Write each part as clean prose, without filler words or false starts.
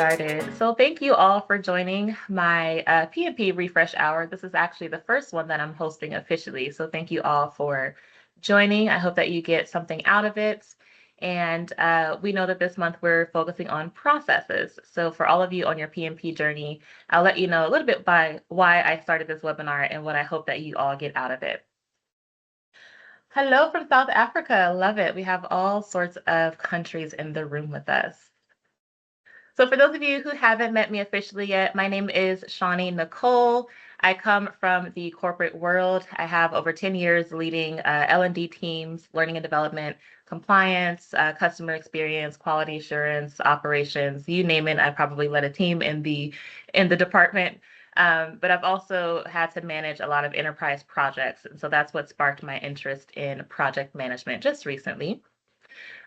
started. So thank you all for joining my PMP Refresh Hour. This is actually the first one that I'm hosting officially. So thank you all for joining. I hope that you get something out of it. And we know that this month we're focusing on processes. So for all of you on your PMP journey, I'll let you know a little bit by why I started this webinar and what I hope that you all get out of it. Hello from South Africa. Love it. We have all sorts of countries in the room with us. So for those of you who haven't met me officially yet, my name is Shawnee Nicole. I come from the corporate world. I have over 10 years leading L&D teams, learning and development, compliance, customer experience, quality assurance, operations, you name it. I probably led a team in the department. But I've also had to manage a lot of enterprise projects. And so that's what sparked my interest in project management just recently.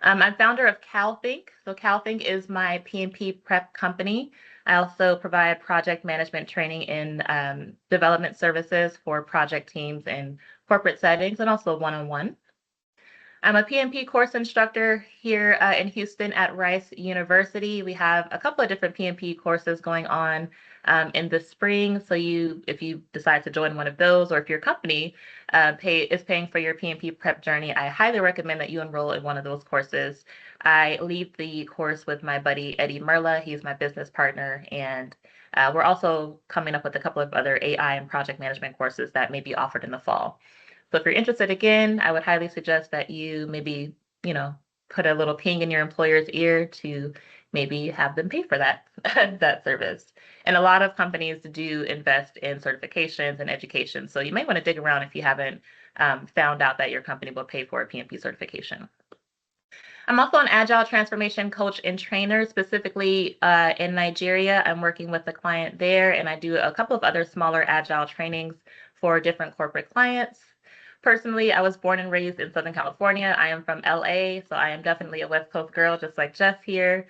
I'm founder of CalThink. So CalThink is my PMP Prep company. I also provide project management training in development services for project teams in corporate settings and also one-on-one. I'm a PMP course instructor here in Houston at Rice University. We have a couple of different PMP courses going on in the spring. So if you decide to join one of those, or if your company is paying for your PMP prep journey, I highly recommend that you enroll in one of those courses. I lead the course with my buddy Eddie Merla. He's my business partner, and we're also coming up with a couple of other AI and project management courses that may be offered in the fall. So if you're interested, again, I would highly suggest that you maybe, put a little ping in your employer's ear to maybe have them pay for that, that service. And a lot of companies do invest in certifications and education. So you may want to dig around if you haven't found out that your company will pay for a PMP certification. I'm also an agile transformation coach and trainer, specifically in Nigeria. I'm working with a client there, and I do a couple of other smaller agile trainings for different corporate clients. Personally, I was born and raised in Southern California. I am from LA, so I am definitely a West Coast girl, just like Jess here.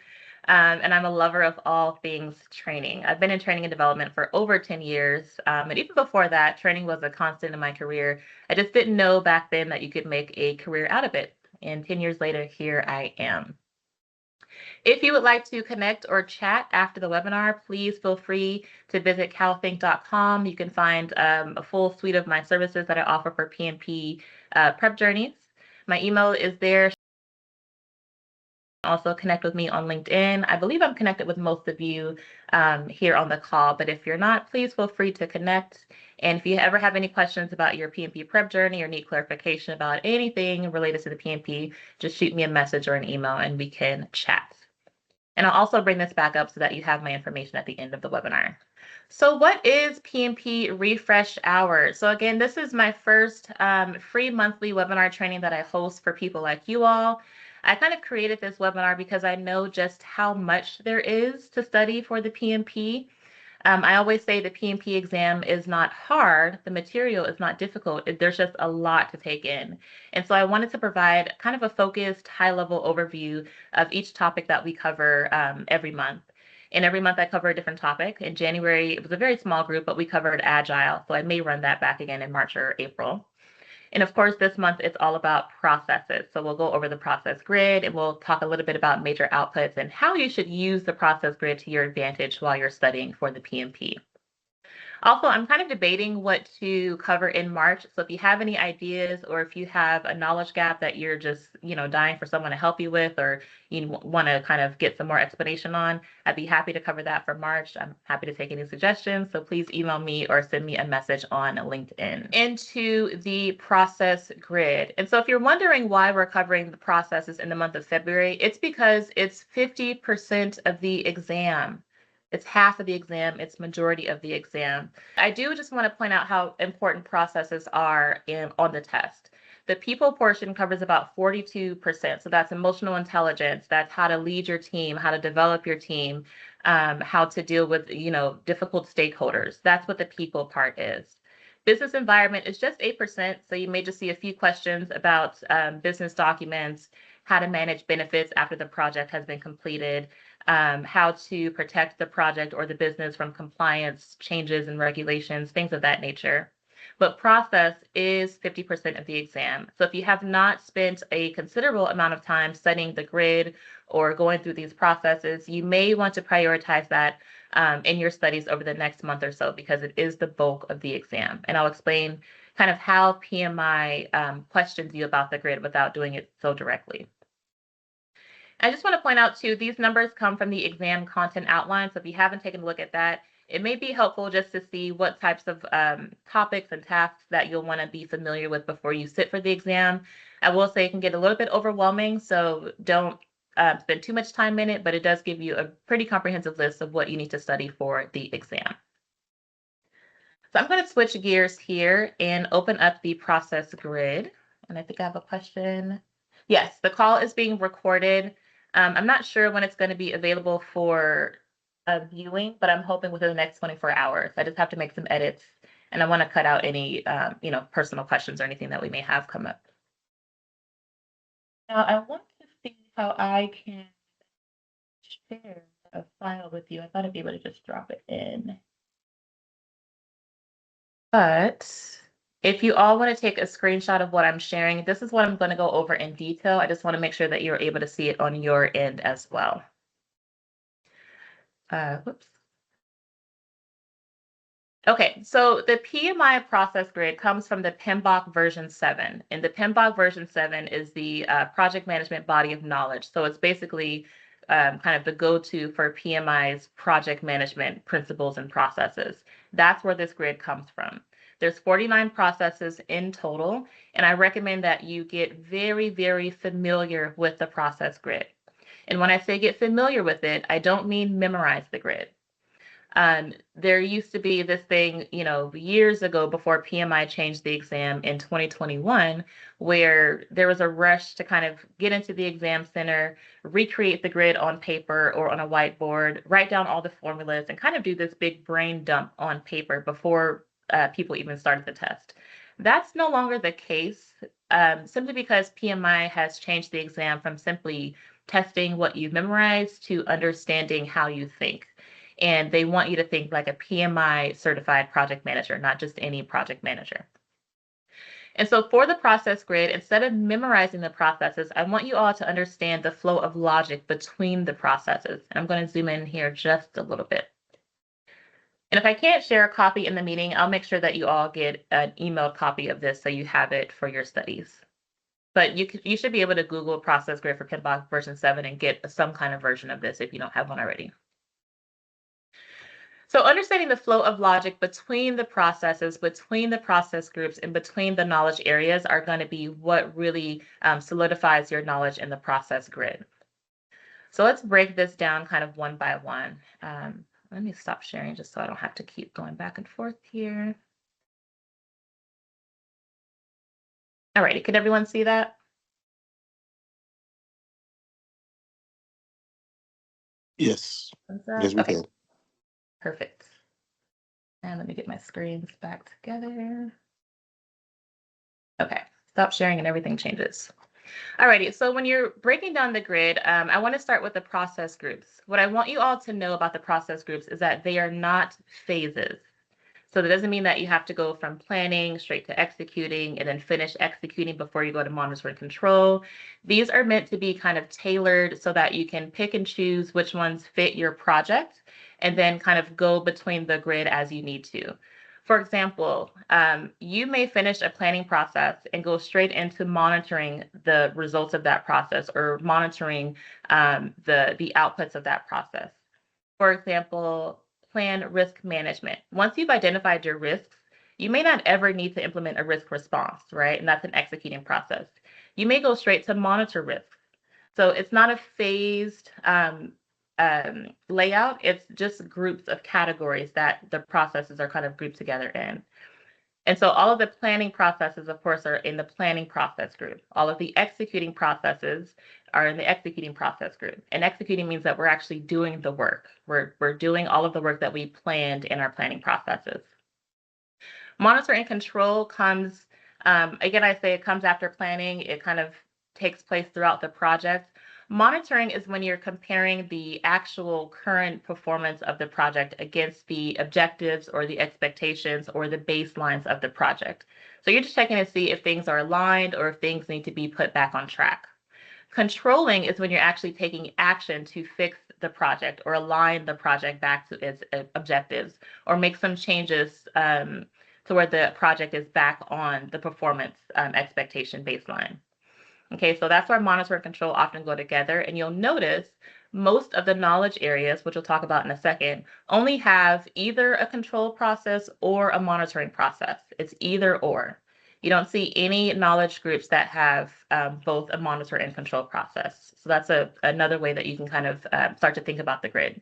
And I'm a lover of all things training. I've been in training and development for over 10 years. And even before that, training was a constant in my career. I just didn't know back then that you could make a career out of it. And 10 years later, here I am. If you would like to connect or chat after the webinar, please feel free to visit calthink.com. You can find a full suite of my services that I offer for PMP prep journeys. My email is there. Also connect with me on LinkedIn. I believe I'm connected with most of you here on the call, but if you're not, please feel free to connect. And if you ever have any questions about your PMP prep journey or need clarification about anything related to the PMP, just shoot me a message or an email and we can chat. And I'll also bring this back up so that you have my information at the end of the webinar. So what is PMP Refresh Hour? So again, this is my first free monthly webinar training that I host for people like you all. I kind of created this webinar because I know just how much there is to study for the PMP. I always say the PMP exam is not hard. The material is not difficult. There's just a lot to take in. And so I wanted to provide kind of a focused, high-level overview of each topic that we cover every month. And every month I cover a different topic. In January, it was a very small group, but we covered Agile. So I may run that back again in March or April. And of course, this month it's all about processes. So we'll go over the process grid and we'll talk a little bit about major outputs and how you should use the process grid to your advantage while you're studying for the PMP. Also, I'm kind of debating what to cover in March. So if you have any ideas or if you have a knowledge gap that you're just, dying for someone to help you with, or you want to kind of get some more explanation on, I'd be happy to cover that for March. I'm happy to take any suggestions. So please email me or send me a message on LinkedIn. Into the process grid. And so if you're wondering why we're covering the processes in the month of February, it's because it's 50% of the exam. It's half of the exam, it's majority of the exam. I do just want to point out how important processes are on the test. The people portion covers about 42%. So that's emotional intelligence, that's how to lead your team, how to develop your team, how to deal with, difficult stakeholders. That's what the people part is. Business environment is just 8%. So you may just see a few questions about business documents, how to manage benefits after the project has been completed, how to protect the project or the business from compliance changes and regulations, things of that nature. but process is 50% of the exam. So if you have not spent a considerable amount of time studying the grid or going through these processes, you may want to prioritize that in your studies over the next month or so, because it is the bulk of the exam. And I'll explain kind of how PMI questions you about the grid without doing it so directly. I just want to point out too, these numbers come from the exam content outline. So if you haven't taken a look at that, it may be helpful just to see what types of topics and tasks that you'll want to be familiar with before you sit for the exam. I will say it can get a little bit overwhelming, so don't spend too much time in it, but it does give you a pretty comprehensive list of what you need to study for the exam. So I'm going to switch gears here and open up the process grid. And I think I have a question. Yes, the call is being recorded. I'm not sure when it's going to be available for viewing, but I'm hoping within the next 24 hours. I just have to make some edits, and I want to cut out any personal questions or anything that we may have come up. Now, I want to see how I can share a file with you. I thought I'd be able to just drop it in. But if you all want to take a screenshot of what I'm sharing, this is what I'm going to go over in detail. I just want to make sure that you're able to see it on your end as well. Whoops. Okay, so the PMI process grid comes from the PMBOK version 7. And the PMBOK version 7 is the project management body of knowledge. So it's basically kind of the go-to for PMI's project management principles and processes. That's where this grid comes from. There's 49 processes in total, and I recommend that you get very, very familiar with the process grid. And when I say get familiar with it, I don't mean memorize the grid. There used to be this thing, years ago before PMI changed the exam in 2021, where there was a rush to kind of get into the exam center, recreate the grid on paper or on a whiteboard, write down all the formulas, and kind of do this big brain dump on paper before people even started the test. That's no longer the case, simply because PMI has changed the exam from simply testing what you've memorized to understanding how you think. And they want you to think like a PMI certified project manager, not just any project manager. And so for the process grid, instead of memorizing the processes, I want you all to understand the flow of logic between the processes. And I'm going to zoom in here just a little bit. And if I can't share a copy in the meeting, I'll make sure that you all get an emailed copy of this so you have it for your studies. But you should be able to Google process grid for PMBOK version 7 and get some kind of version of this if you don't have one already. So understanding the flow of logic between the processes, between the process groups, and between the knowledge areas are going to be what really solidifies your knowledge in the process grid. So let's break this down kind of one by one. Let me stop sharing just so I don't have to keep going back and forth here. All righty, can everyone see that? Yes. Yes, we can. Perfect. And let me get my screens back together. Okay, stop sharing and everything changes. Alrighty, so when you're breaking down the grid, I want to start with the process groups. What I want you all to know about the process groups is that they are not phases. So that doesn't mean that you have to go from planning straight to executing and then finish executing before you go to monitor and control. These are meant to be kind of tailored so that you can pick and choose which ones fit your project and then kind of go between the grid as you need to. For example, you may finish a planning process and go straight into monitoring the results of that process or monitoring the outputs of that process. For example, plan risk management. Once you've identified your risks, you may not ever need to implement a risk response, right? And that's an executing process. You may go straight to monitor risks. So it's not a phased layout. It's just groups of categories that the processes are kind of grouped together in. And so all of the planning processes, of course, are in the planning process group. All of the executing processes are in the executing process group. And executing means that we're actually doing the work. We're doing all of the work that we planned in our planning processes. Monitor and control comes, again, I say it comes after planning. It kind of takes place throughout the project. Monitoring is when you're comparing the actual current performance of the project against the objectives or the expectations or the baselines of the project. So you're just checking to see if things are aligned or if things need to be put back on track. Controlling is when you're actually taking action to fix the project or align the project back to its objectives or make some changes to where the project is back on the performance expectation baseline. Okay, so that's where monitor and control often go together. And you'll notice most of the knowledge areas, which we'll talk about in a second, only have either a control process or a monitoring process. It's either or. You don't see any knowledge groups that have both a monitor and control process. So that's another way that you can kind of start to think about the grid.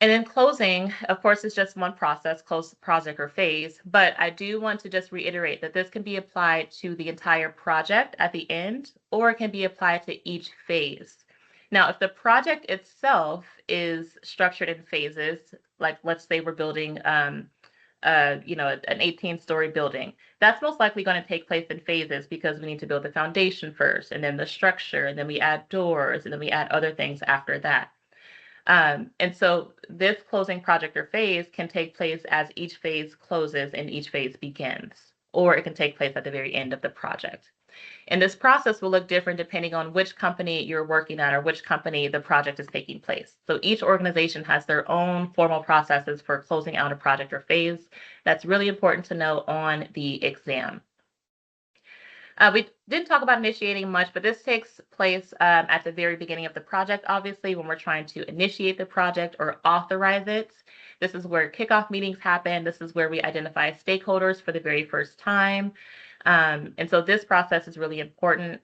And in closing, of course, it's just one process, close project or phase, but I do want to just reiterate that this can be applied to the entire project at the end, or it can be applied to each phase. Now, if the project itself is structured in phases, like let's say we're building an 18-story building, that's most likely going to take place in phases because we need to build the foundation first, and then the structure, and then we add doors, and then we add other things after that. And so this closing project or phase can take place as each phase closes and each phase begins, or it can take place at the very end of the project. And this process will look different depending on which company you're working at or which company the project is taking place. So each organization has their own formal processes for closing out a project or phase. That's really important to know on the exam. We didn't talk about initiating much, but this takes place at the very beginning of the project, obviously, when we're trying to initiate the project or authorize it. This is where kickoff meetings happen. This is where we identify stakeholders for the very first time. And so this process is really important.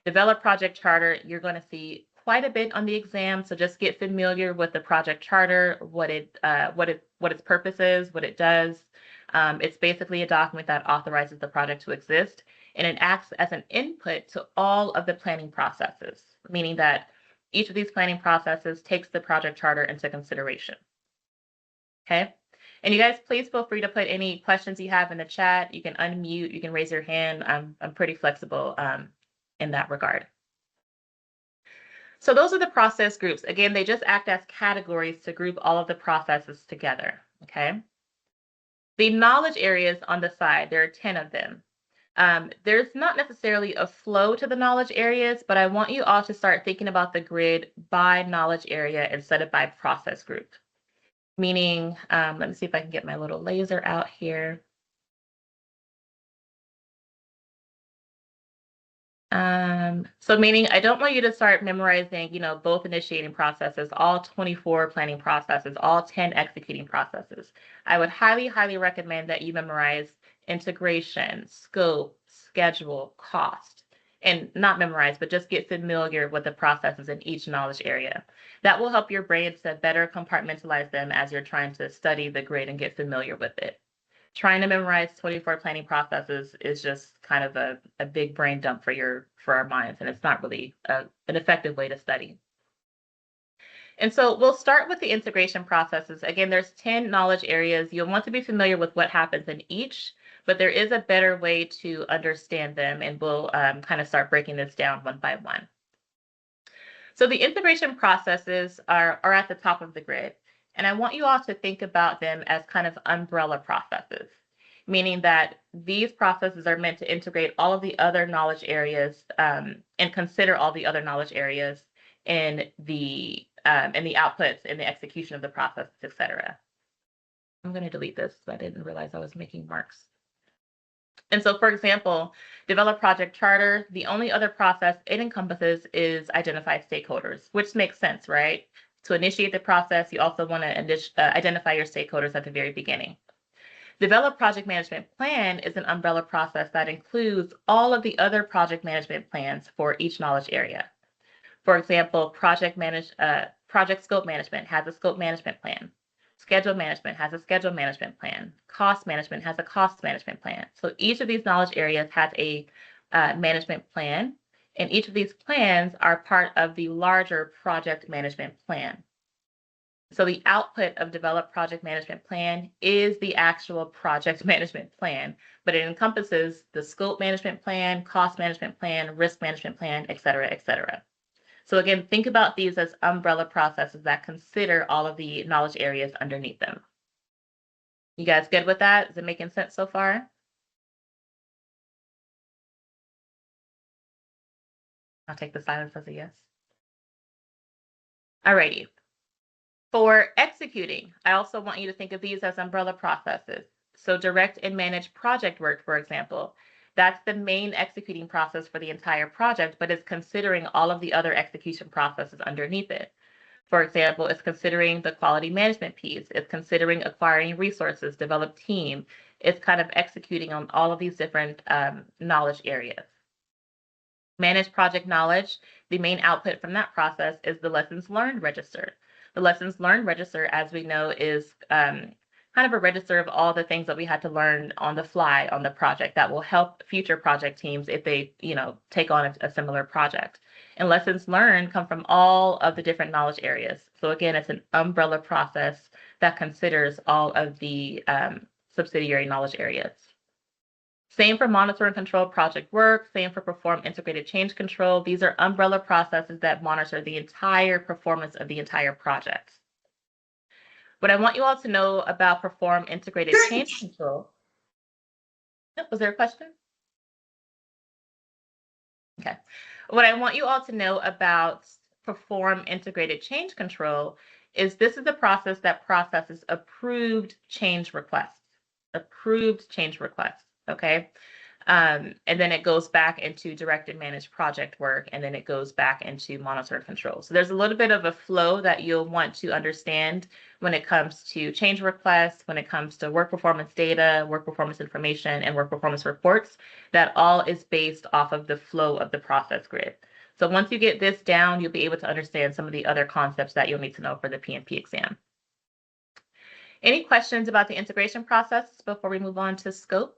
Develop project charter. You're going to see quite a bit on the exam, so just get familiar with the project charter, what its purpose is, what it does. It's basically a document that authorizes the project to exist, and it acts as an input to all of the planning processes, meaning that each of these planning processes takes the project charter into consideration. Okay. And you guys, please feel free to put any questions you have in the chat. You can unmute, you can raise your hand. I'm pretty flexible in that regard. So those are the process groups. Again, they just act as categories to group all of the processes together. Okay. The knowledge areas on the side, there are 10 of them. There's not necessarily a flow to the knowledge areas, but I want you all to start thinking about the grid by knowledge area instead of by process group. Meaning, let me see if I can get my little laser out here. So meaning I don't want you to start memorizing, both initiating processes, all 24 planning processes, all 10 executing processes. I would highly, highly recommend that you memorize integration, scope, schedule, cost, and not memorize, but just get familiar with the processes in each knowledge area. That will help your brain to better compartmentalize them as you're trying to study the grid and get familiar with it. Trying to memorize 24 planning processes is just kind of a big brain dump for our minds, and it's not really an effective way to study. And so we'll start with the integration processes. Again, there's 10 knowledge areas. You'll want to be familiar with what happens in each, but there is a better way to understand them, and we'll kind of start breaking this down one by one. So the integration processes are at the top of the grid. And I want you all to think about them as kind of umbrella processes, meaning that these processes are meant to integrate all of the other knowledge areas and consider all the other knowledge areas in the outputs in the execution of the process, etc. I'm going to delete this. I didn't realize I was making marks. And so, for example, develop project charter. The only other process it encompasses is identify stakeholders, which makes sense, right? To initiate the process, you also want to identify your stakeholders at the very beginning. Develop project management plan is an umbrella process that includes all of the other project management plans for each knowledge area. For example, project scope management has a scope management plan. Schedule management has a schedule management plan. Cost management has a cost management plan. So each of these knowledge areas has a management plan, and each of these plans are part of the larger project management plan. So the output of developed project management plan is the actual project management plan, but it encompasses the scope management plan, cost management plan, risk management plan, et cetera, et cetera. So again, think about these as umbrella processes that consider all of the knowledge areas underneath them. You guys good with that? Is it making sense so far? I'll take the silence as a yes. Alrighty. For executing, I also want you to think of these as umbrella processes. So direct and manage project work, for example, that's the main executing process for the entire project, but it's considering all of the other execution processes underneath it. For example, it's considering the quality management piece, it's considering acquiring resources, develop team, it's kind of executing on all of these different knowledge areas. Manage project knowledge, the main output from that process is the lessons learned register. The lessons learned register, as we know, is kind of a register of all the things that we had to learn on the fly on the project that will help future project teams if they, take on a similar project. And lessons learned come from all of the different knowledge areas. So again, it's an umbrella process that considers all of the subsidiary knowledge areas. Same for monitor and control project work, same for perform integrated change control. These are umbrella processes that monitor the entire performance of the entire project. What I want you all to know about perform integrated change control. Was there a question? Okay. What I want you all to know about perform integrated change control is this is the process that processes approved change requests. Approved change requests, okay? And then it goes back into direct and managed project work, and then it goes back into monitor and control. So there's a little bit of a flow that you'll want to understand when it comes to change requests, when it comes to work performance data, work performance information, and work performance reports. That all is based off of the flow of the process grid. So once you get this down, you'll be able to understand some of the other concepts that you'll need to know for the PMP exam. Any questions about the integration process before we move on to scope,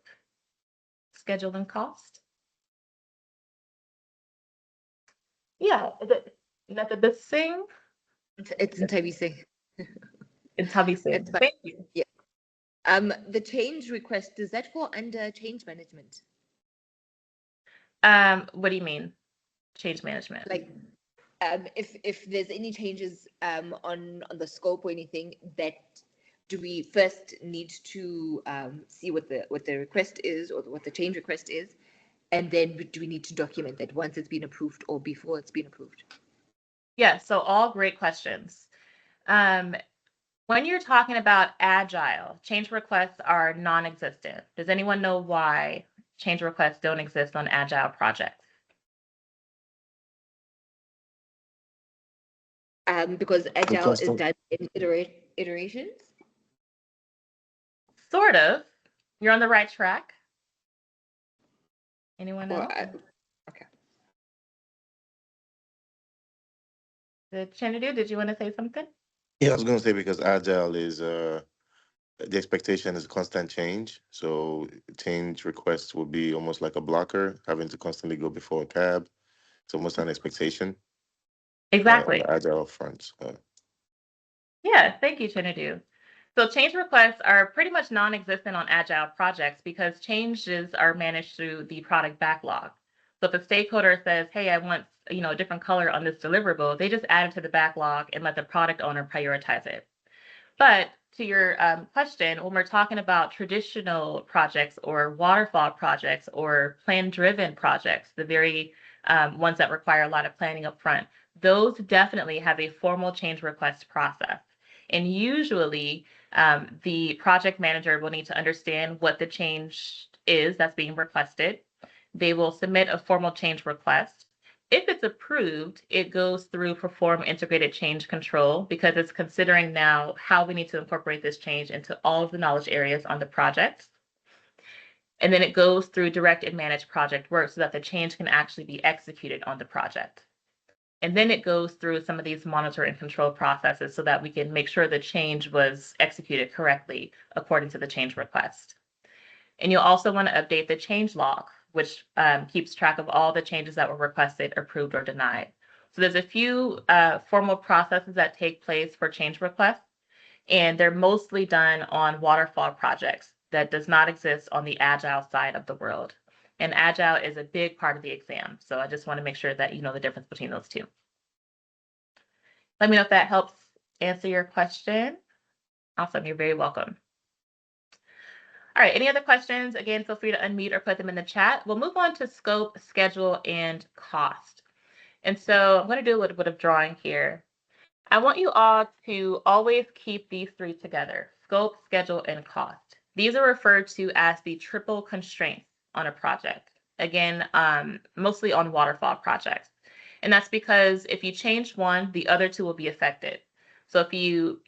schedule, and cost? Yeah, the thing. It's in Tabisi. It's Tabisi. Thank you. Yeah. The change request, does that fall under change management? What do you mean? Change management? Like, if there's any changes on the scope or anything, that do we first need to see what the request is or what the change request is, and then do we need to document that once it's been approved or before it's been approved? Yeah, so all great questions. When you're talking about agile, change requests are non-existent. Does anyone know why change requests don't exist on agile projects? Because agile is done in iterations? Sort of. You're on the right track. Anyone else? Okay. Chinadu, did you want to say something? Yeah, I was going to say because agile is the expectation is constant change. So change requests will be almost like a blocker, having to constantly go before a cab. It's almost an expectation. Exactly. On the agile front. Yeah, thank you, Chinadu. So change requests are pretty much non-existent on agile projects because changes are managed through the product backlog. So if a stakeholder says, hey, I want a different color on this deliverable, they just add it to the backlog and let the product owner prioritize it. But to your question, when we're talking about traditional projects or waterfall projects or plan-driven projects, the very ones that require a lot of planning up front, those definitely have a formal change request process. And usually the project manager will need to understand what the change is that's being requested. They will submit a formal change request. If it's approved, it goes through perform integrated change control because it's considering now how we need to incorporate this change into all of the knowledge areas on the project. And then it goes through direct and manage project work so that the change can actually be executed on the project. And then it goes through some of these monitor and control processes so that we can make sure the change was executed correctly according to the change request. And you'll also want to update the change log, which keeps track of all the changes that were requested, approved, or denied. So there's a few formal processes that take place for change requests, and they're mostly done on waterfall projects that does not exist on the Agile side of the world. And Agile is a big part of the exam. So I just want to make sure that you know the difference between those two. Let me know if that helps answer your question. Awesome, you're very welcome. All right, any other questions? Again, feel free to unmute or put them in the chat. We'll move on to scope, schedule, and cost. And so I'm going to do a little bit of drawing here. I want you all to always keep these three together: scope, schedule, and cost. These are referred to as the triple constraints on a project. Again, mostly on waterfall projects. And that's because if you change one, the other two will be affected. So if you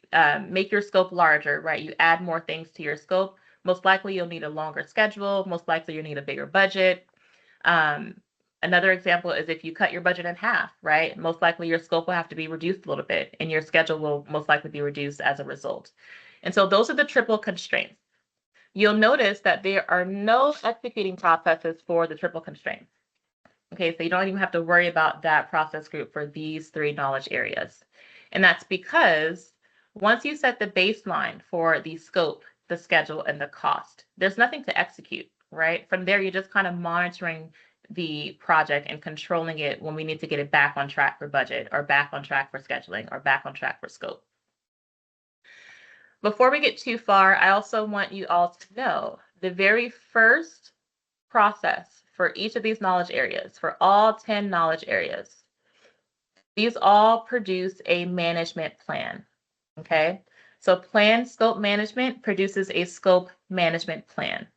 make your scope larger, right, you add more things to your scope, most likely you'll need a longer schedule, most likely you'll need a bigger budget. Another example is if you cut your budget in half, right? Most likely your scope will have to be reduced a little bit and your schedule will most likely be reduced as a result. And so those are the triple constraints. You'll notice that there are no executing processes for the triple constraints. Okay, so you don't even have to worry about that process group for these three knowledge areas. And that's because once you set the baseline for the scope, the schedule, and the cost, there's nothing to execute, right? From there, you're just kind of monitoring the project and controlling it when we need to get it back on track for budget, or back on track for scheduling, or back on track for scope. Before we get too far, I also want you all to know the very first process for each of these knowledge areas, for all 10 knowledge areas, these all produce a management plan. Okay, so plan scope management produces a scope management plan.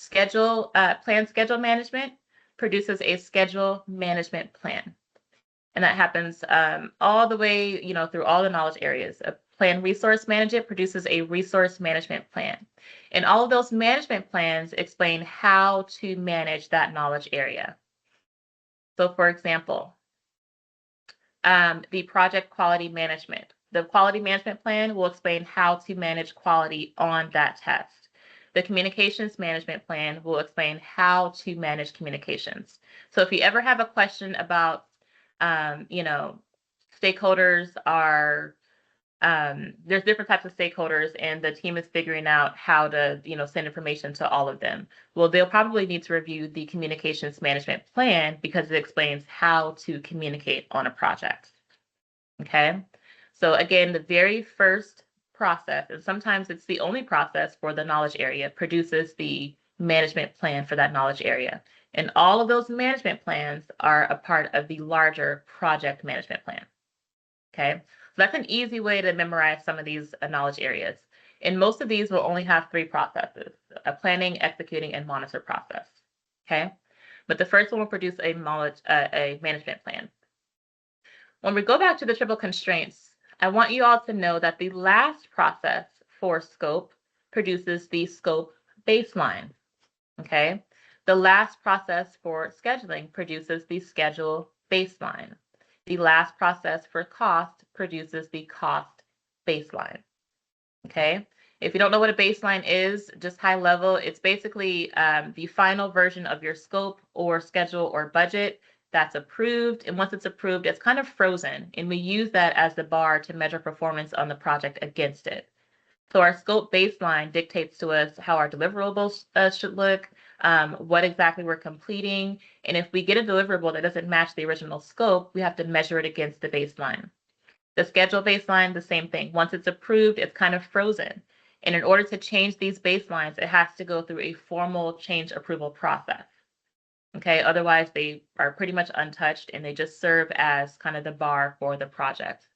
Plan schedule management produces a schedule management plan. And that happens all the way, through all the knowledge areas. A plan resource management produces a resource management plan. And all of those management plans explain how to manage that knowledge area. So for example, the project quality management. The quality management plan will explain how to manage quality on that test. The communications management plan will explain how to manage communications. So if you ever have a question about, stakeholders are, there's different types of stakeholders and the team is figuring out how to, send information to all of them. Well, they'll probably need to review the communications management plan because it explains how to communicate on a project. Okay. So again, the very first process, and sometimes it's the only process for the knowledge area, produces the management plan for that knowledge area. And all of those management plans are a part of the larger project management plan. Okay, so that's an easy way to memorize some of these knowledge areas. And most of these will only have three processes: a planning, executing, and monitor process. Okay, but the first one will produce a management plan. When we go back to the triple constraints, I want you all to know that the last process for scope produces the scope baseline. Okay, the last process for scheduling produces the schedule baseline. The last process for cost produces the cost baseline. Okay, if you don't know what a baseline is, just high level, it's basically the final version of your scope or schedule or budget that's approved. And once it's approved, it's kind of frozen. And we use that as the bar to measure performance on the project against it. So our scope baseline dictates to us how our deliverables should look, what exactly we're completing. And if we get a deliverable that doesn't match the original scope, we have to measure it against the baseline. The schedule baseline, the same thing. Once it's approved, it's kind of frozen. And in order to change these baselines, it has to go through a formal change approval process. Okay, otherwise they are pretty much untouched and they just serve as kind of the bar for the project.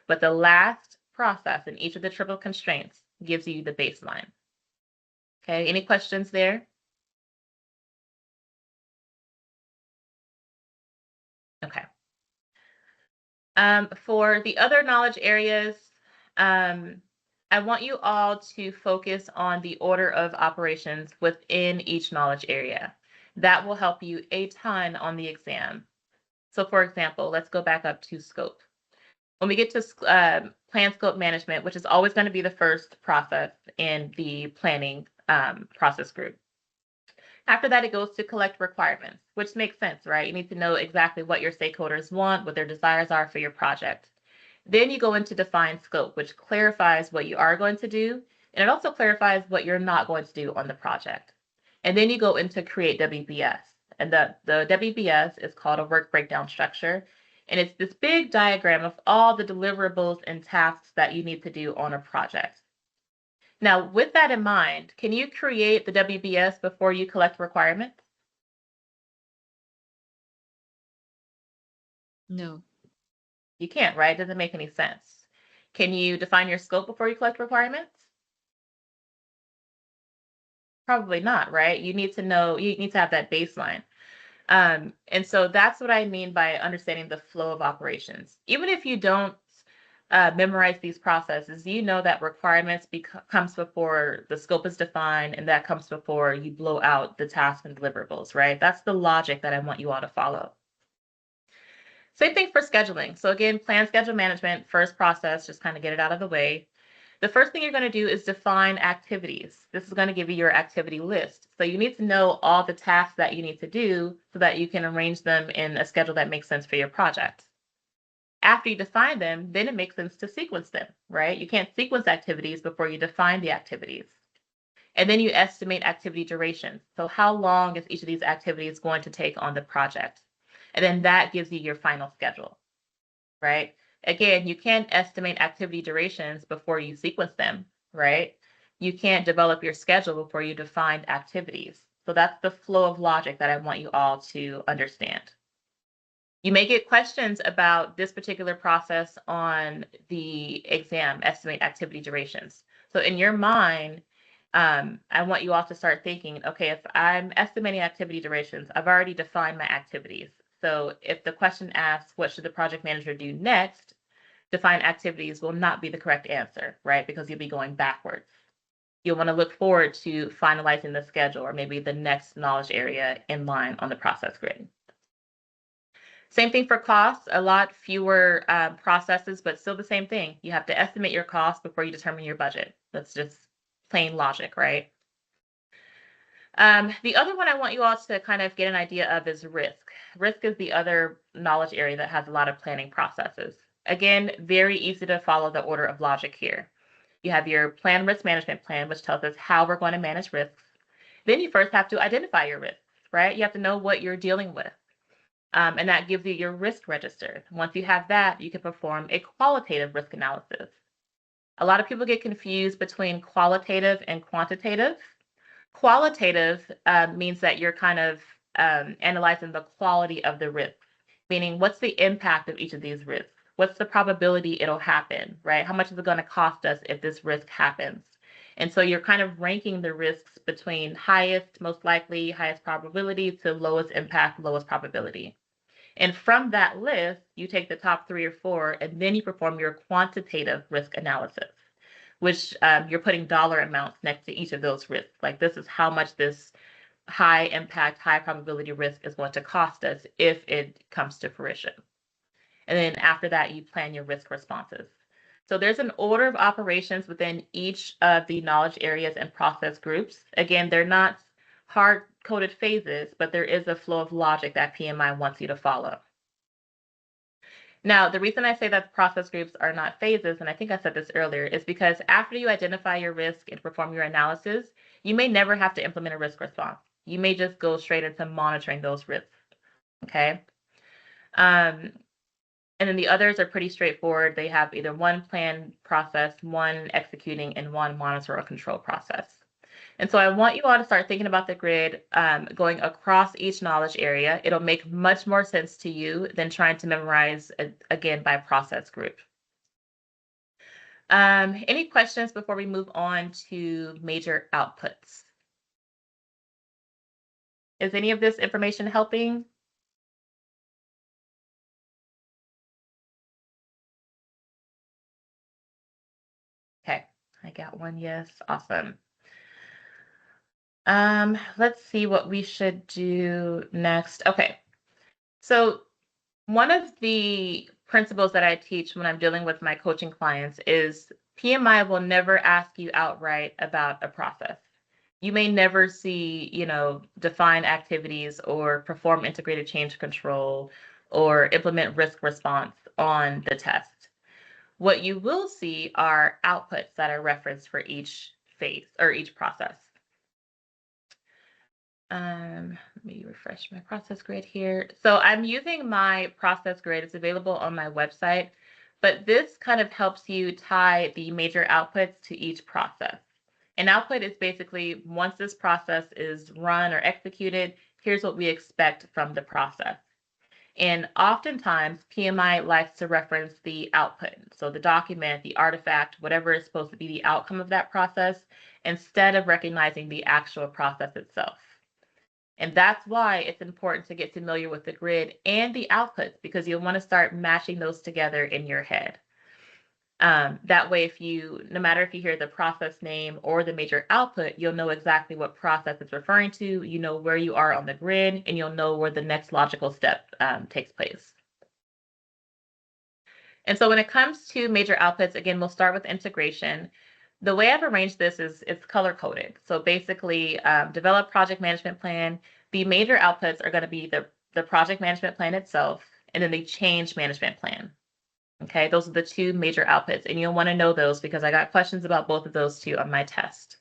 But the last process in each of the triple constraints gives you the baseline. Okay, any questions there? Okay. For the other knowledge areas, I want you all to focus on the order of operations within each knowledge area. That will help you a ton on the exam. So for example, let's go back up to scope. When we get to plan scope management, which is always going to be the first process in the planning process group, After that, it goes to collect requirements, which makes sense, right? You need to know exactly what your stakeholders want, what their desires are for your project. Then you go into define scope, which clarifies what you are going to do, and it also clarifies what you're not going to do on the project. And then you go into create WBS. And the WBS is called a work breakdown structure. And it's this big diagram of all the deliverables and tasks that you need to do on a project. Now, with that in mind, can you create the WBS before you collect requirements? No. You can't, right? It doesn't make any sense. Can you define your scope before you collect requirements? Probably not, right? You need to know, you need to have that baseline. And so that's what I mean by understanding the flow of operations. Even if you don't memorize these processes, you know that requirements comes before the scope is defined, and that comes before you blow out the tasks and deliverables, right? That's the logic that I want you all to follow. Same thing for scheduling. So again, plan schedule management, first process, just kind of get it out of the way. The first thing you're going to do is define activities. This is going to give you your activity list. So you need to know all the tasks that you need to do so that you can arrange them in a schedule that makes sense for your project. After you define them, then it makes sense to sequence them, right? You can't sequence activities before you define the activities. And then you estimate activity duration. So how long is each of these activities going to take on the project? And then that gives you your final schedule, right? Again, you can't estimate activity durations before you sequence them, right? You can't develop your schedule before you define activities. So that's the flow of logic that I want you all to understand. You may get questions about this particular process on the exam, estimate activity durations. So in your mind, I want you all to start thinking, okay, if I'm estimating activity durations, I've already defined my activities. So if the question asks, what should the project manager do next? Define activities will not be the correct answer, right? Because you'll be going backwards. You'll want to look forward to finalizing the schedule or maybe the next knowledge area in line on the process grid. Same thing for costs, a lot fewer processes, but still the same thing. You have to estimate your costs before you determine your budget. That's just plain logic, right? The other one I want you all to kind of get an idea of is risk. Risk is the other knowledge area that has a lot of planning processes. Again, very easy to follow the order of logic here. You have your plan risk management plan, which tells us how we're going to manage risks. Then you first have to identify your risks, right? You have to know what you're dealing with. And that gives you your risk register. Once you have that, you can perform a qualitative risk analysis. A lot of people get confused between qualitative and quantitative. Qualitative means that you're kind of analyzing the quality of the risk, meaning what's the impact of each of these risks? What's the probability it'll happen, right? How much is it going to cost us if this risk happens? And so you're kind of ranking the risks between highest, most likely, highest probability to lowest impact, lowest probability. And from that list, you take the top 3 or 4, and then you perform your quantitative risk analysis, which you're putting dollar amounts next to each of those risks. Like this is how much this high impact, high probability risk is going to cost us if it comes to fruition. And then after that, you plan your risk responses. So there's an order of operations within each of the knowledge areas and process groups. Again, they're not hard-coded phases, but there is a flow of logic that PMI wants you to follow. Now, the reason I say that process groups are not phases, and I think I said this earlier, is because after you identify your risk and perform your analysis, you may never have to implement a risk response. You may just go straight into monitoring those risks, okay? And then the others are pretty straightforward. They have either one plan process, one executing, and one monitor or control process. And so I want you all to start thinking about the grid going across each knowledge area. It'll make much more sense to you than trying to memorize, again, by process group. Any questions before we move on to major outputs? Is any of this information helping? Okay, I got one yes, awesome. Let's see what we should do next. Okay, so one of the principles that I teach when I'm dealing with my coaching clients is PMI will never ask you outright about a process. you may never see, define activities or perform integrated change control or implement risk response on the test. What you will see are outputs that are referenced for each phase or each process. Let me refresh my process grid here. So I'm using my process grid. It's available on my website, but this kind of helps you tie the major outputs to each process. An output is basically, once this process is run or executed, here's what we expect from the process. And oftentimes, PMI likes to reference the output. So the document, the artifact, whatever is supposed to be the outcome of that process, instead of recognizing the actual process itself. And that's why it's important to get familiar with the grid and the outputs, because you'll want to start matching those together in your head. That way, no matter if you hear the process name or the major output, you'll know exactly what process it's referring to, you know where you are on the grid, and you'll know where the next logical step takes place. And so when it comes to major outputs, again, we'll start with integration. The way I've arranged this is it's color coded. So basically, develop project management plan. The major outputs are going to be the project management plan itself, and then the change management plan. Okay, those are the two major outputs, and you'll want to know those because I got questions about both of those two on my test.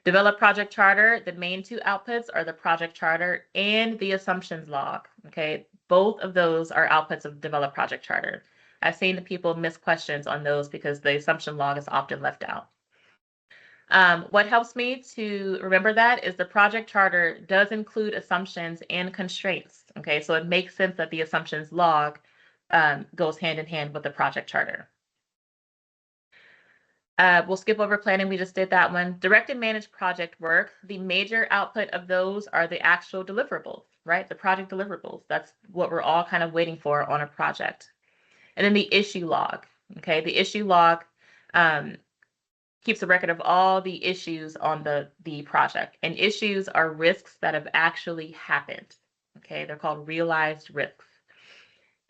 Develop project charter. The main two outputs are the project charter and the assumptions log. Okay, both of those are outputs of develop project charter. I've seen the people miss questions on those because the assumption log is often left out. What helps me to remember that is the project charter does include assumptions and constraints. Okay, so it makes sense that the assumptions log goes hand in hand with the project charter. We'll skip over planning. We just did that one. Direct and manage project work. The major output of those are the actual deliverables, right? The project deliverables. That's what we're all kind of waiting for on a project. And then the issue log. Okay, the issue log keeps a record of all the issues on the project. And issues are risks that have actually happened. Okay, they're called realized risks.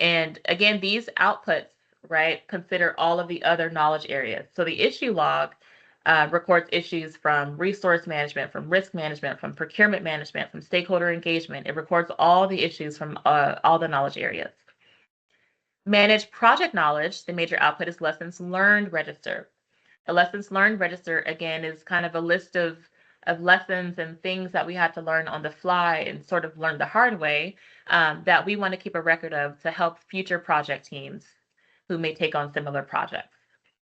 And again, these outputs, right, consider all of the other knowledge areas. So the issue log records issues from resource management, from risk management, from procurement management, from stakeholder engagement. It records all the issues from all the knowledge areas. Manage project knowledge. The major output is lessons learned register. A lessons learned register, again, is kind of a list of lessons and things that we had to learn on the fly and sort of learn the hard way that we want to keep a record of to help future project teams who may take on similar projects.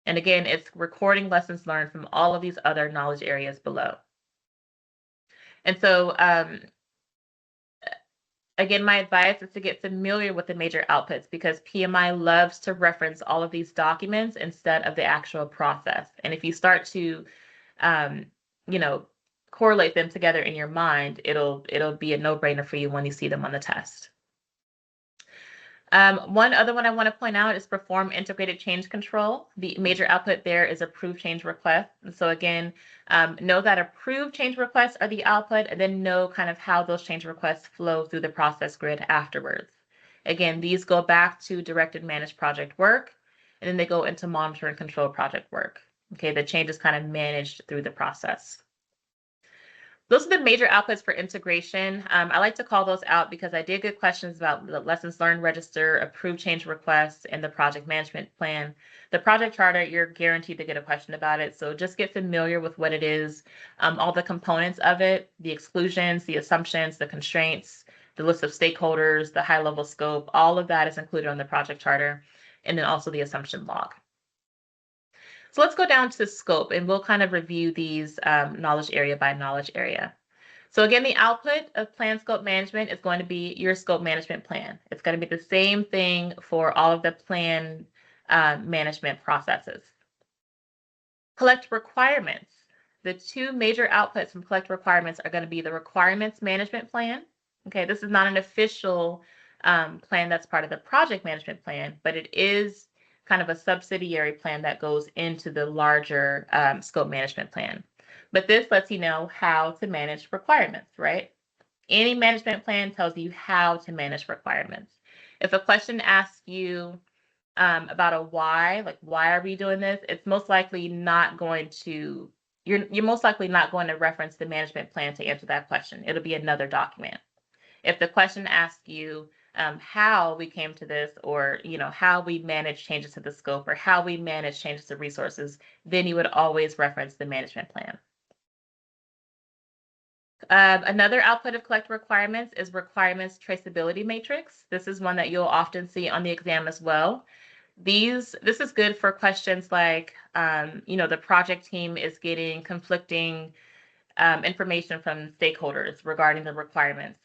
And again, it's recording lessons learned from all of these other knowledge areas below. And so, again, my advice is to get familiar with the major outputs because PMI loves to reference all of these documents instead of the actual process. And if you start to, correlate them together in your mind, it'll be a no-brainer for you when you see them on the test. One other one I want to point out is perform integrated change control. The major output there is approved change requests. And so again, know that approved change requests are the output, and then know kind of how those change requests flow through the process grid afterwards. Again, these go back to direct and managed project work, and then they go into monitor and control project work. Okay, the change is kind of managed through the process. Those are the major outputs for integration. I like to call those out because I did get questions about the lessons learned register, approved change requests, and the project management plan. The project charter, you're guaranteed to get a question about it. So just get familiar with what it is, all the components of it, the exclusions, the assumptions, the constraints, the list of stakeholders, the high level scope, all of that is included on the project charter, and then also the assumption log. So let's go down to scope and we'll kind of review these knowledge area by knowledge area. So again, the output of plan scope management is going to be your scope management plan. It's going to be the same thing for all of the plan management processes. Collect requirements. The two major outputs from collect requirements are going to be the requirements management plan. Okay, this is not an official plan that's part of the project management plan, but it is kind of a subsidiary plan that goes into the larger scope management plan. But this lets you know how to manage requirements, right? Any management plan tells you how to manage requirements. If a question asks you about a why, like why are we doing this, it's most likely not going to you're most likely not going to reference the management plan to answer that question. It'll be another document. If the question asks you how we came to this, or how we manage changes to the scope, or how we manage changes to resources, then you would always reference the management plan. Another output of collective requirements is requirements traceability matrix. This is one that you'll often see on the exam as well. This is good for questions like, the project team is getting conflicting information from stakeholders regarding the requirements.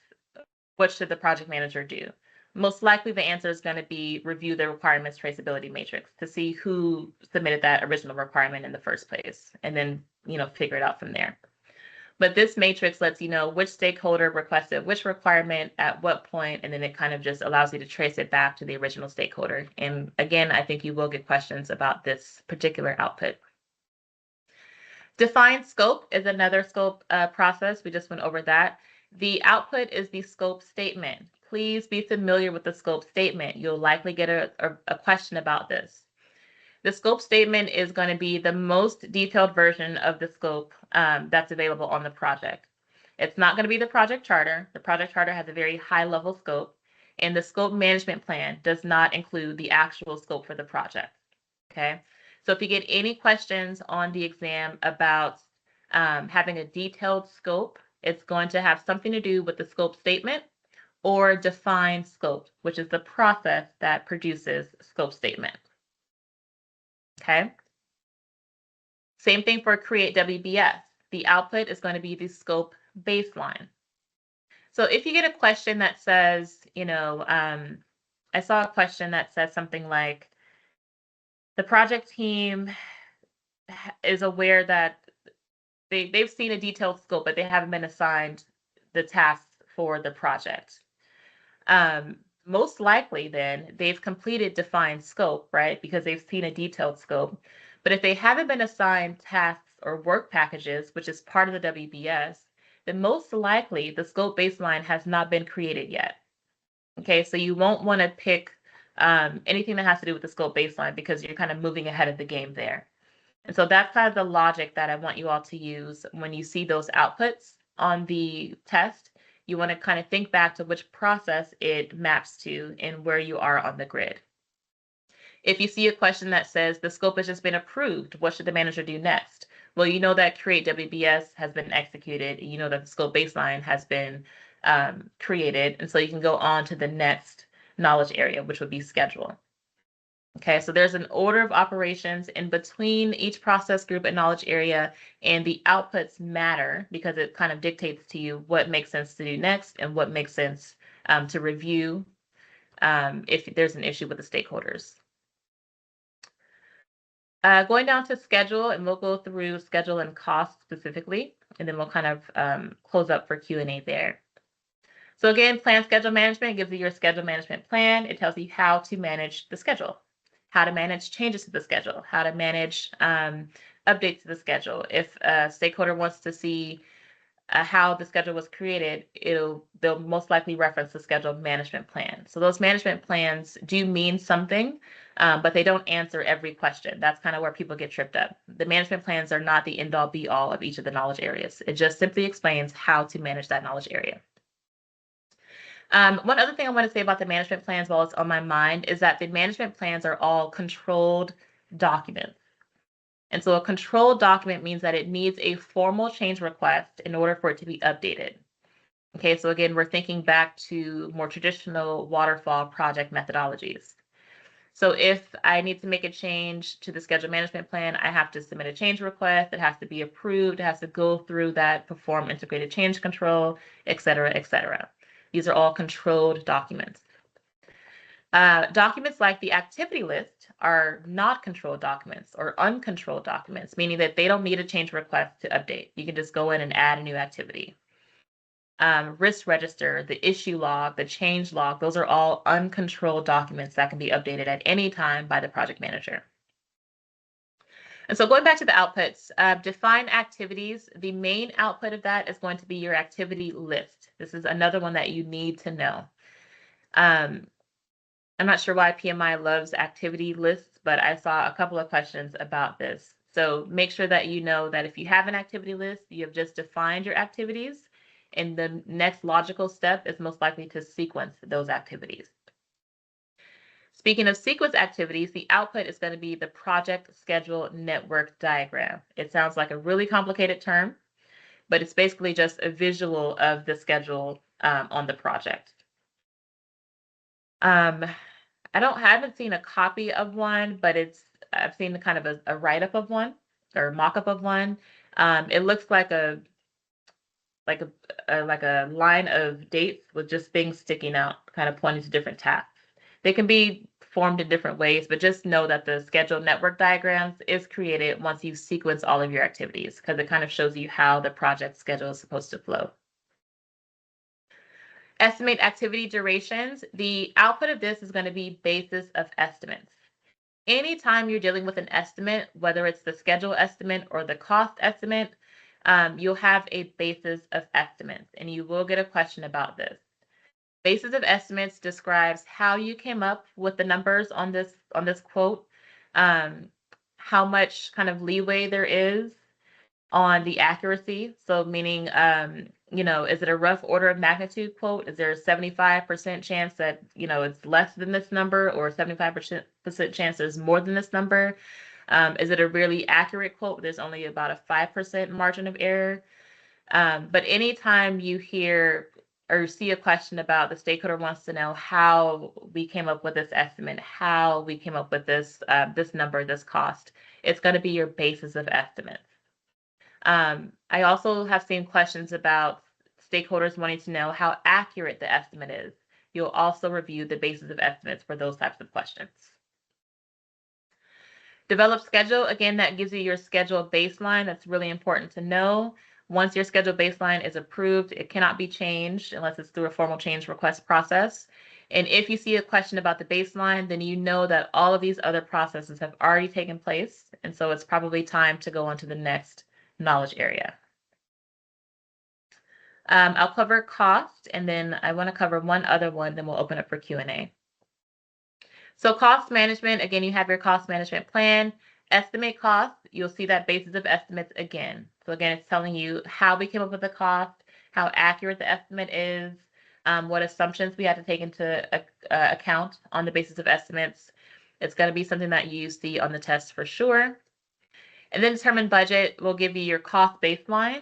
What should the project manager do? Most likely the answer is going to be review the requirements traceability matrix to see who submitted that original requirement in the first place, and then, figure it out from there. But this matrix lets you know which stakeholder requested which requirement at what point, and then it kind of just allows you to trace it back to the original stakeholder. And again, I think you will get questions about this particular output. Define scope is another scope process. We just went over that. The output is the scope statement. Please be familiar with the scope statement. You'll likely get a question about this. The scope statement is going to be the most detailed version of the scope that's available on the project. It's not going to be the project charter. The project charter has a very high level scope, and the scope management plan does not include the actual scope for the project. Okay, so if you get any questions on the exam about having a detailed scope, it's going to have something to do with the scope statement or define scope, which is the process that produces scope statement. Okay. Same thing for create WBS. The output is going to be the scope baseline. So if you get a question that says, I saw a question that says something like, the project team is aware that they've seen a detailed scope, but they haven't been assigned the tasks for the project. Most likely then they've completed defined scope, right? Because they've seen a detailed scope. But if they haven't been assigned tasks or work packages, which is part of the WBS, then most likely the scope baseline has not been created yet. Okay, so you won't want to pick anything that has to do with the scope baseline, because you're kind of moving ahead of the game there. And so that's kind of the logic that I want you all to use when you see those outputs on the test. You want to kind of think back to which process it maps to and where you are on the grid. If you see a question that says the scope has just been approved, what should the manager do next? Well, you know that create WBS has been executed. You know that the scope baseline has been created. And so you can go on to the next knowledge area, which would be schedule. Okay, so there's an order of operations in between each process group and knowledge area, and the outputs matter because it kind of dictates to you what makes sense to do next and what makes sense to review if there's an issue with the stakeholders. Going down to schedule, and we'll go through schedule and cost specifically, and then we'll kind of close up for Q&A there. So again, plan schedule management gives you your schedule management plan. It tells you how to manage the schedule, how to manage changes to the schedule, how to manage updates to the schedule. If a stakeholder wants to see how the schedule was created, they'll most likely reference the schedule management plan. So those management plans do mean something, but they don't answer every question. That's kind of where people get tripped up. The management plans are not the end all be all of each of the knowledge areas. It just simply explains how to manage that knowledge area. One other thing I want to say about the management plans while it's on my mind is that the management plans are all controlled documents. And so a controlled document means that it needs a formal change request in order for it to be updated. Okay, so again, we're thinking back to more traditional waterfall project methodologies. So if I need to make a change to the schedule management plan, I have to submit a change request. It has to be approved. It has to go through that, perform integrated change control, et cetera, et cetera. These are all controlled documents. Documents like the activity list are not controlled documents or uncontrolled documents, meaning that they don't need a change request to update. You can just go in and add a new activity. Risk register, the issue log, the change log, those are all uncontrolled documents that can be updated at any time by the project manager. And so going back to the outputs, define activities. The main output of that is going to be your activity list. This is another one that you need to know. I'm not sure why PMI loves activity lists, but I saw a couple of questions about this. So make sure that you know that if you have an activity list, you have just defined your activities, and the next logical step is most likely to sequence those activities. Speaking of sequence activities, the output is going to be the project schedule network diagram. It sounds like a really complicated term, but it's basically just a visual of the schedule on the project. I haven't seen a copy of one, but I've seen kind of a write-up of one or mock-up of one. It looks like like a line of dates with just things sticking out, kind of pointing to different tasks. They can be formed in different ways, but just know that the schedule network diagrams is created once you sequence all of your activities, because it kind of shows you how the project schedule is supposed to flow. Estimate activity durations. The output of this is going to be basis of estimates. Anytime you're dealing with an estimate, whether it's the schedule estimate or the cost estimate, you'll have a basis of estimates, and you will get a question about this. Basis of estimates describes how you came up with the numbers on this quote, how much kind of leeway there is on the accuracy. So meaning, is it a rough order of magnitude quote? Is there a 75% chance that, it's less than this number, or 75% chance there's more than this number? Is it a really accurate quote? There's only about a 5% margin of error. But anytime you hear or see a question about, the stakeholder wants to know how we came up with this estimate, how we came up with this number, this cost, it's going to be your basis of estimates. I also have seen questions about stakeholders wanting to know how accurate the estimate is. You'll also review the basis of estimates for those types of questions. Develop schedule. Again, that gives you your schedule baseline. That's really important to know. Once your schedule baseline is approved, it cannot be changed unless it's through a formal change request process. And if you see a question about the baseline, then you know that all of these other processes have already taken place. And so it's probably time to go on to the next knowledge area. I'll cover cost, and then I want to cover one other one, then we'll open up for Q&A. So cost management, again, you have your cost management plan. Estimate cost, you'll see that basis of estimates again. So again, it's telling you how we came up with the cost, how accurate the estimate is, what assumptions we have to take into account on the basis of estimates. It's going to be something that you see on the test for sure. And then determine budget will give you your cost baseline,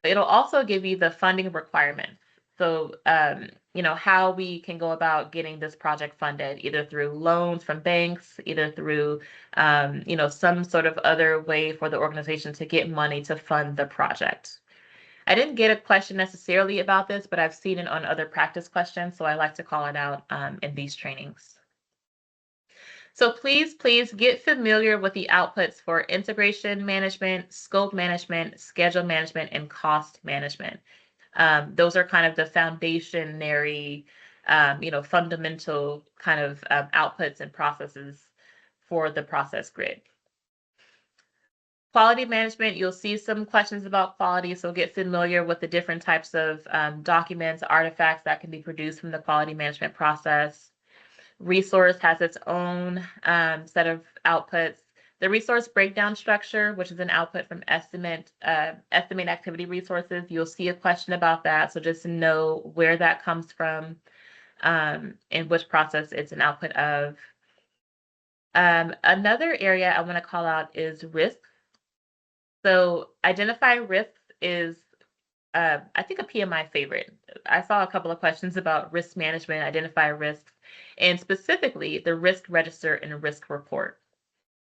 but it'll also give you the funding requirements. So, how we can go about getting this project funded, either through loans from banks, either through, some sort of other way for the organization to get money to fund the project. I didn't get a question necessarily about this, but I've seen it on other practice questions, so I like to call it out in these trainings. So please get familiar with the outputs for integration management, scope management, schedule management, and cost management. Those are kind of the foundationary, fundamental kind of outputs and processes for the process grid. Quality management, you'll see some questions about quality, so get familiar with the different types of documents, artifacts that can be produced from the quality management process. Resource has its own set of outputs. The resource breakdown structure, which is an output from estimate activity resources, you'll see a question about that. So just know where that comes from and which process it's an output of. Another area I want to call out is risks. So identify risks is, I think, a PMI favorite. I saw a couple of questions about risk management, identify risks, and specifically the risk register and a risk report.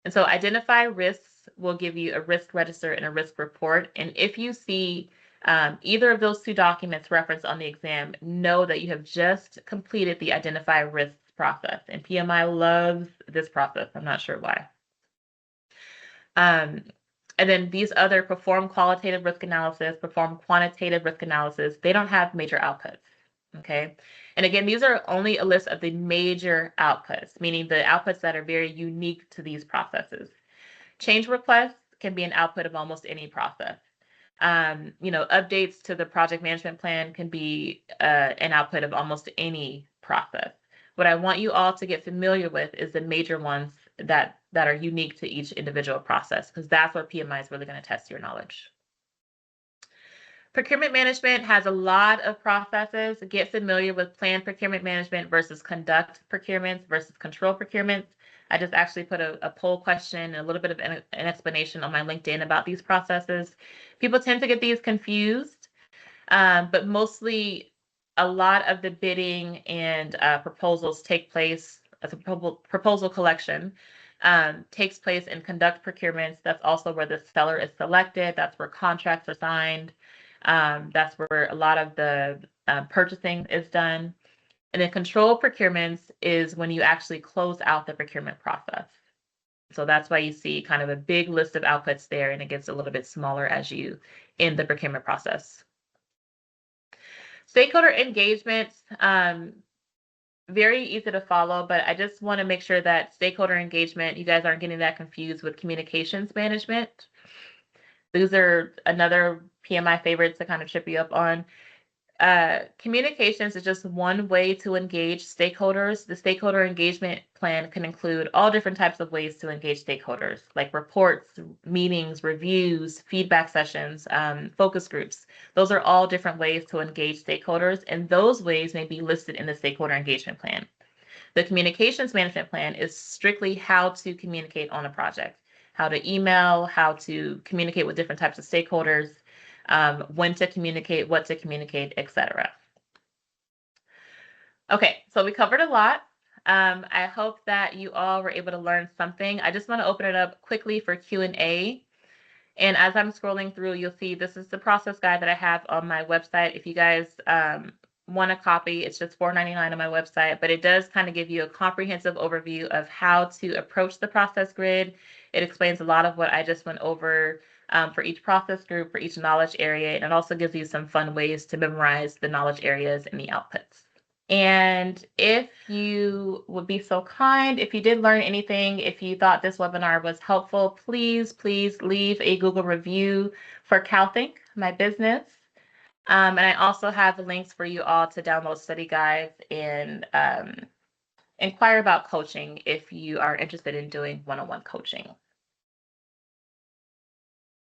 And so identify risks will give you a risk register and a risk report. And if you see either of those two documents referenced on the exam, know that you have just completed the identify risks process. And PMI loves this process. I'm not sure why. And then these other perform qualitative risk analysis, perform quantitative risk analysis, they don't have major outputs. Okay. And again, these are only a list of the major outputs, meaning the outputs that are very unique to these processes. Change requests can be an output of almost any process. Updates to the project management plan can be an output of almost any process. What I want you all to get familiar with is the major ones that are unique to each individual process, because that's where PMI is really going to test your knowledge. Procurement management has a lot of processes. Get familiar with planned procurement management versus conduct procurements versus control procurements. I just actually put a poll question and a little bit of an explanation on my LinkedIn about these processes. People tend to get these confused, but mostly a lot of the bidding and proposals take place as a proposal collection takes place in conduct procurements. That's also where the seller is selected. That's where contracts are signed. That's where a lot of the purchasing is done. And then control procurements is when you actually close out the procurement process. So that's why you see kind of a big list of outputs there, and it gets a little bit smaller as you end the procurement process. Stakeholder engagements, very easy to follow, but I just want to make sure that stakeholder engagement, you guys aren't getting that confused with communications management. These are another PMI favorites to kind of trip you up on. Communications is just one way to engage stakeholders. The stakeholder engagement plan can include all different types of ways to engage stakeholders, like reports, meetings, reviews, feedback sessions, focus groups. Those are all different ways to engage stakeholders, and those ways may be listed in the stakeholder engagement plan. The communications management plan is strictly how to communicate on a project, how to email, how to communicate with different types of stakeholders, when to communicate, what to communicate, etc. Okay, so we covered a lot. I hope that you all were able to learn something. I just want to open it up quickly for Q&A. And as I'm scrolling through, you'll see this is the process guide that I have on my website. If you guys want a copy, it's just $4.99 on my website, but it does kind of give you a comprehensive overview of how to approach the process grid. It explains a lot of what I just went over for each process group, for each knowledge area, and it also gives you some fun ways to memorize the knowledge areas and the outputs. And if you would be so kind, if you did learn anything, if you thought this webinar was helpful, please leave a Google review for CalThink, my business. And I also have links for you all to download study guides and inquire about coaching if you are interested in doing one-on-one coaching.